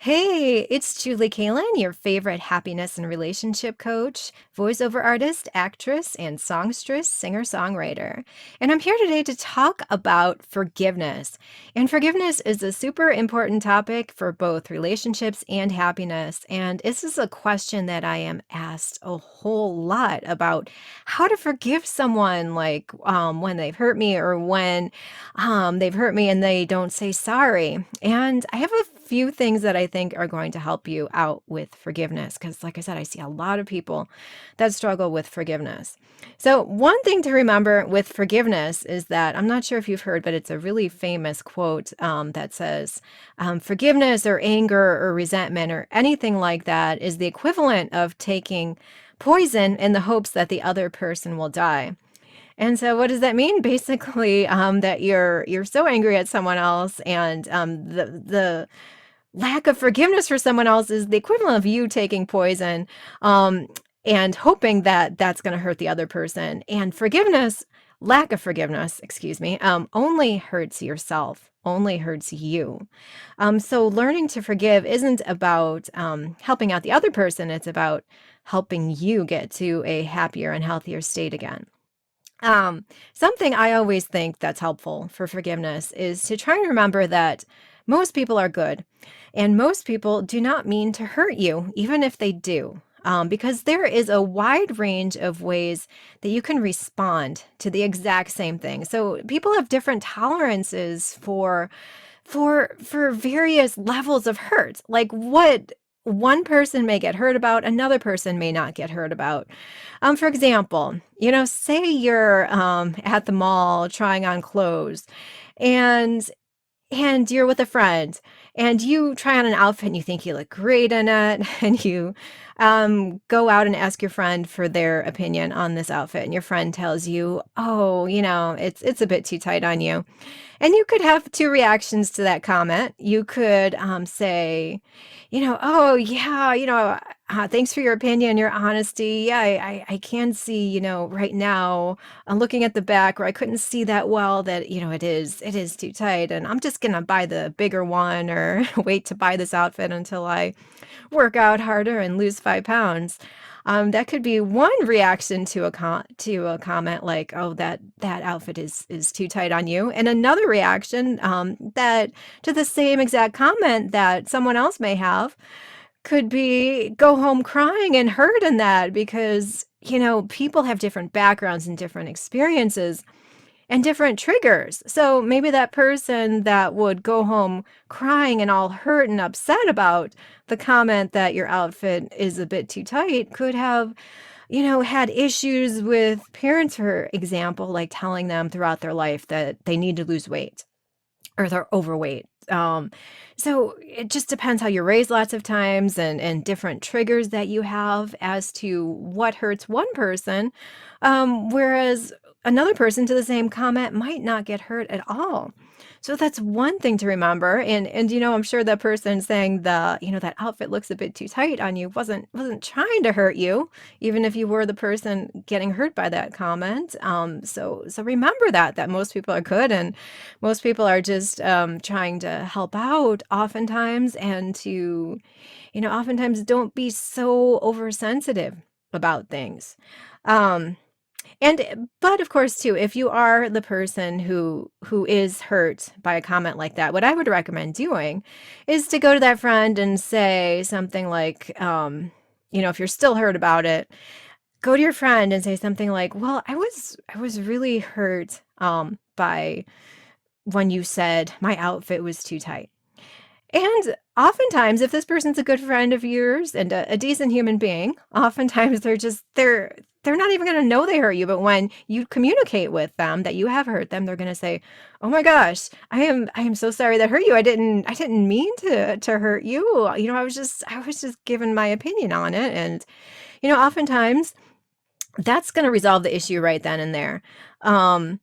Hey, it's Julie Kaylin, your favorite happiness and relationship coach, voiceover artist, actress, and songstress, singer-songwriter. And I'm here today to talk about forgiveness. And forgiveness is a super important topic for both relationships and happiness. And this is a question that I am asked a whole lot about how to forgive someone, like when they've hurt me or when they've hurt me and they don't say sorry. And I have a few things that I think are going to help you out with forgiveness because, like I said, I see a lot of people that struggle with forgiveness. So, one thing to remember with forgiveness is that I'm not sure if you've heard, but it's a really famous quote that says, forgiveness or anger or resentment or anything like that is the equivalent of taking poison in the hopes that the other person will die. And so what does that mean? Basically, that you're so angry at someone else, and the lack of forgiveness for someone else is the equivalent of you taking poison, um, and hoping that that's going to hurt the other person. And lack of forgiveness, excuse me, only hurts yourself. Only hurts you. So learning to forgive isn't about helping out the other person. It's about helping you get to a happier and healthier state again. Something I always think that's helpful for forgiveness is to try and remember that most people are good, and most people do not mean to hurt you, even if they do. Because there is a wide range of ways that you can respond to the exact same thing. So people have different tolerances for various levels of hurt. Like what one person may get hurt about, another person may not get hurt about. For example, say you're at the mall trying on clothes, and you're with a friend, and you try on an outfit and you think you look great in it, and you go out and ask your friend for their opinion on this outfit, and your friend tells you, "Oh, it's a bit too tight on you." And you could have two reactions to that comment. You could say, "Oh, yeah, thanks for your opinion, your honesty. Yeah, I can see, right now, I'm looking at the back where I couldn't see that well that, it is too tight. And I'm just going to buy the bigger one or wait to buy this outfit until I work out harder and lose 5 pounds." That could be one reaction to a comment like, "Oh, that outfit is too tight on you," and another reaction that to the same exact comment that someone else may have could be go home crying and hurt in that because people have different backgrounds and different experiences and different triggers. So maybe that person that would go home crying and all hurt and upset about the comment that your outfit is a bit too tight could have, had issues with parents, for example, like telling them throughout their life that they need to lose weight or they're overweight. So it just depends how you're raised lots of times and different triggers that you have as to what hurts one person, whereas another person to the same comment might not get hurt at all. So that's one thing to remember. And I'm sure that person saying that outfit looks a bit too tight on you wasn't trying to hurt you, even if you were the person getting hurt by that comment. So remember that most people are good and most people are just trying to help out oftentimes, and to, oftentimes don't be so oversensitive about things. Um, but of course too, if you are the person who is hurt by a comment like that, what I would recommend doing is to go to that friend and say something like, if you're still hurt about it, go to your friend and say something like, "Well, I was really hurt by when you said my outfit was too tight." And oftentimes, if this person's a good friend of yours and a decent human being, oftentimes they're not even going to know they hurt you. But when you communicate with them that you have hurt them, they're going to say, "Oh my gosh, I am so sorry that hurt you. I didn't mean to hurt you. I was just giving my opinion on it." And oftentimes that's going to resolve the issue right then and there. Um,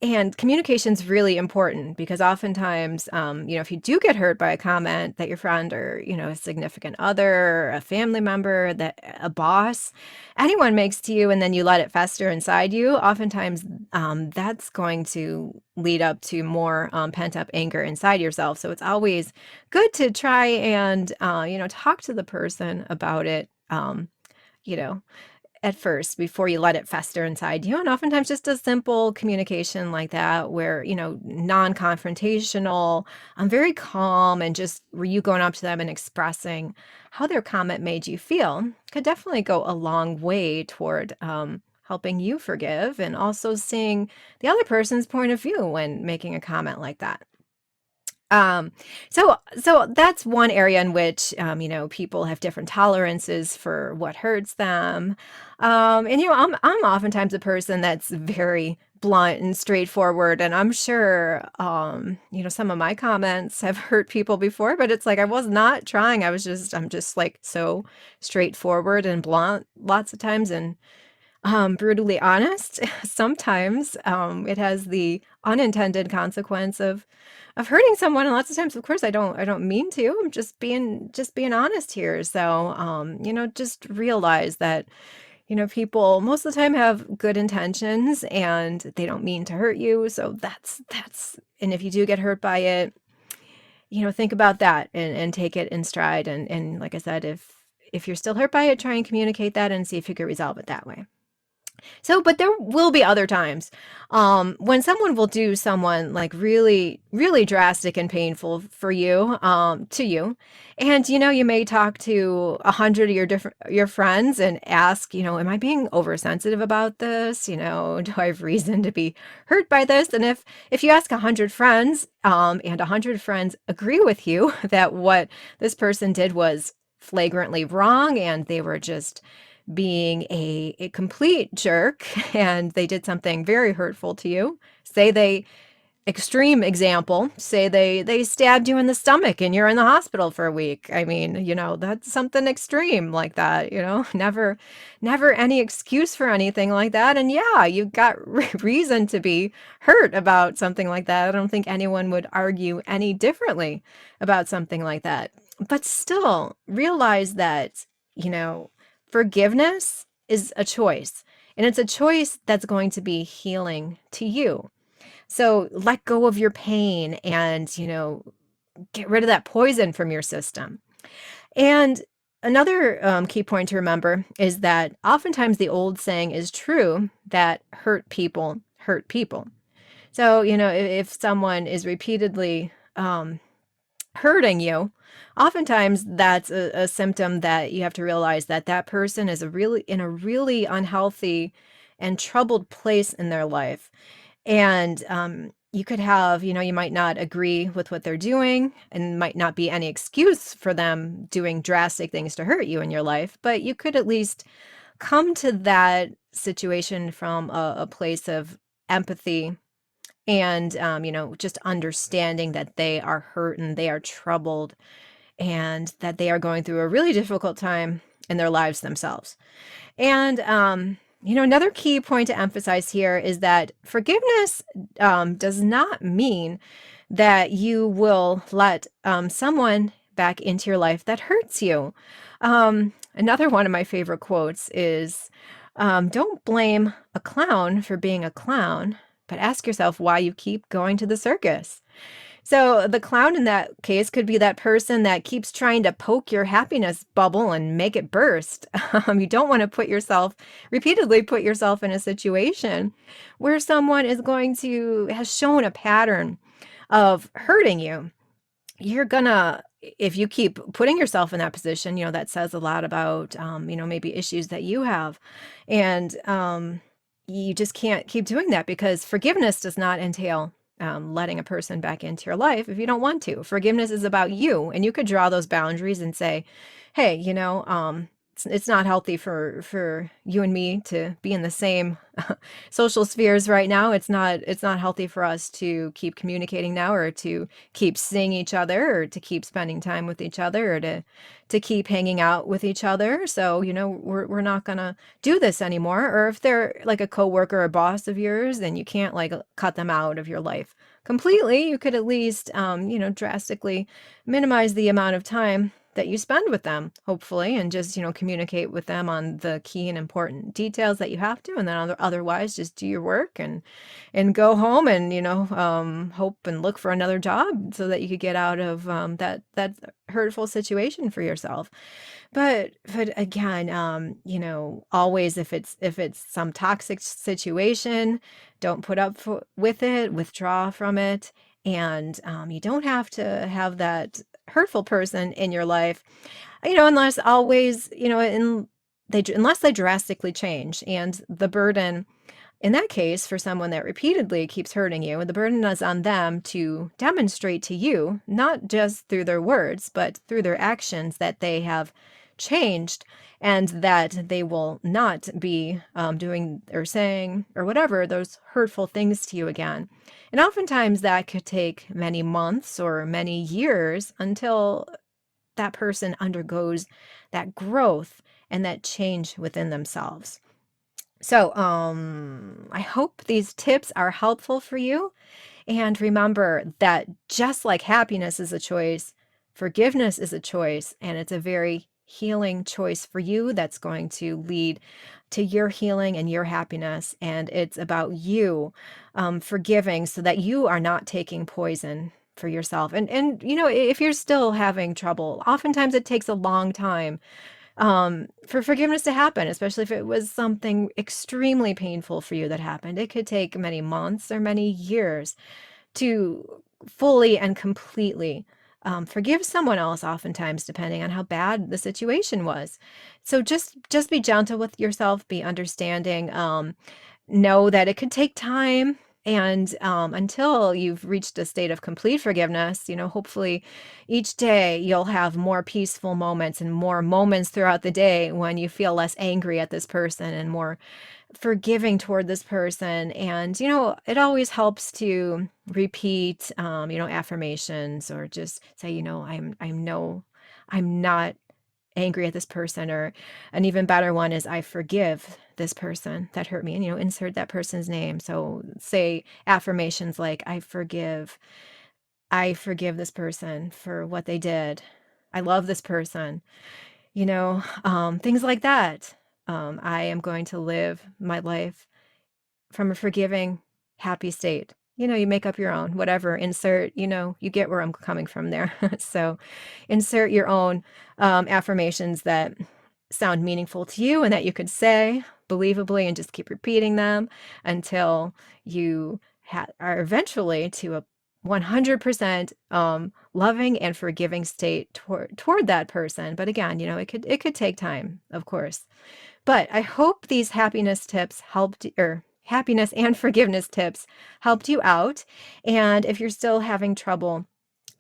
And communication's really important because oftentimes, if you do get hurt by a comment that your friend or, a significant other, a family member, that a boss, anyone makes to you, and then you let it fester inside you, oftentimes, that's going to lead up to more pent-up anger inside yourself. So it's always good to try and, talk to the person about it, you know, at first before you let it fester inside you. And oftentimes just a simple communication like that where, non-confrontational, very calm, and just were you going up to them and expressing how their comment made you feel could definitely go a long way toward helping you forgive and also seeing the other person's point of view when making a comment like that. Um, so that's one area in which, people have different tolerances for what hurts them. And I'm oftentimes a person that's very blunt and straightforward, and I'm sure, some of my comments have hurt people before, but it's like I was not trying. I'm just like so straightforward and blunt lots of times, and brutally honest. Sometimes, it has the unintended consequence of hurting someone, and lots of times, of course, I don't mean to. I'm just being honest here. So, just realize that, people most of the time have good intentions and they don't mean to hurt you. So that's and if you do get hurt by it, think about that and take it in stride. And like I said, if you're still hurt by it, try and communicate that and see if you can resolve it that way. So, but there will be other times, when someone will do someone like really, really drastic and painful for you, to you, and you may talk to 100 of your friends and ask, am I being oversensitive about this? Do I have reason to be hurt by this? And if you ask 100 friends, and 100 friends agree with you that what this person did was flagrantly wrong and they were just being a complete jerk and they did something very hurtful to you. Say they extreme example, say they stabbed you in the stomach and you're in the hospital for a week. I mean, that's something extreme like that, never any excuse for anything like that. And yeah, you've got reason to be hurt about something like that. I don't think anyone would argue any differently about something like that. But still realize that, you know, forgiveness is a choice, and it's a choice that's going to be healing to you. So let go of your pain and, get rid of that poison from your system. And another key point to remember is that oftentimes the old saying is true that hurt people hurt people. So, if someone is repeatedly hurting you, oftentimes that's a symptom that you have to realize that that person is in a really unhealthy and troubled place in their life. And you could have, you might not agree with what they're doing and might not be any excuse for them doing drastic things to hurt you in your life, but you could at least come to that situation from a place of empathy and, just understanding that they are hurt and they are troubled and that they are going through a really difficult time in their lives themselves. And, another key point to emphasize here is that forgiveness does not mean that you will let someone back into your life that hurts you. Another one of my favorite quotes is, don't blame a clown for being a clown, but ask yourself why you keep going to the circus. So the clown in that case could be that person that keeps trying to poke your happiness bubble and make it burst. You don't want to repeatedly put yourself in a situation where someone has shown a pattern of hurting you. If you keep putting yourself in that position, that says a lot about, maybe issues that you have. And you just can't keep doing that because forgiveness does not entail letting a person back into your life if you don't want to. Forgiveness is about you, and you could draw those boundaries and say, hey, it's not healthy for you and me to be in the same social spheres right now. It's not healthy for us to keep communicating now, or to keep seeing each other, or to keep spending time with each other, or to keep hanging out with each other. So, we're not gonna do this anymore. Or if they're like a coworker or boss of yours, then you can't like cut them out of your life completely. You could at least drastically minimize the amount of time that you spend with them, hopefully, and just, communicate with them on the key and important details that you have to, and then otherwise just do your work and go home and, hope and look for another job so that you could get out of that hurtful situation for yourself. But again, always, if it's some toxic situation, don't put up with it, withdraw from it. And you don't have to have that hurtful person in your life, unless always, unless they drastically change. And the burden in that case, for someone that repeatedly keeps hurting you, the burden is on them to demonstrate to you, not just through their words, but through their actions, that they have changed, and that they will not be doing or saying or whatever those hurtful things to you again. And oftentimes that could take many months or many years until that person undergoes that growth and that change within themselves. So, I hope these tips are helpful for you. And remember that just like happiness is a choice, forgiveness is a choice, and it's a very healing choice for you that's going to lead to your healing and your happiness. And it's about you forgiving so that you are not taking poison for yourself. And if you're still having trouble, oftentimes it takes a long time for forgiveness to happen, especially if it was something extremely painful for you that happened. It could take many months or many years to fully and completely forgive someone else, oftentimes, depending on how bad the situation was. So just be gentle with yourself, be understanding. Know that it could take time, and until you've reached a state of complete forgiveness, hopefully each day you'll have more peaceful moments and more moments throughout the day when you feel less angry at this person and more forgiving toward this person. And it always helps to repeat affirmations, or just say, I'm not angry at this person. Or an even better one is, I forgive this person that hurt me, and insert that person's name. So say affirmations like, I forgive this person for what they did. I love this person. Things like that. I am going to live my life from a forgiving, happy state. You make up your own, whatever, insert, you get where I'm coming from there. So insert your own affirmations that sound meaningful to you and that you could say believably, and just keep repeating them until you are eventually to a 100% loving and forgiving state toward that person. But again, it could take time, of course. But I hope these happiness tips helped, or happiness and forgiveness tips helped you out. And if you're still having trouble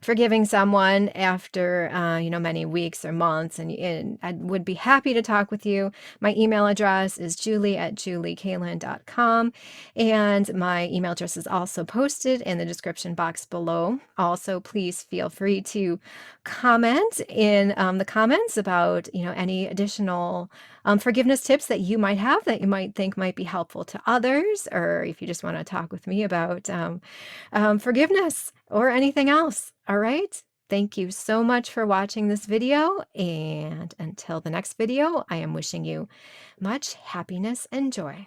forgiving someone after many weeks or months, and I would be happy to talk with you. My email address is julie@juliekaylin.com, and my email address is also posted in the description box below. Also, please feel free to comment in the comments about any additional forgiveness tips that you might have, that you might think might be helpful to others, or if you just want to talk with me about forgiveness or anything else. All right. Thank you so much for watching this video. And until the next video, I am wishing you much happiness and joy.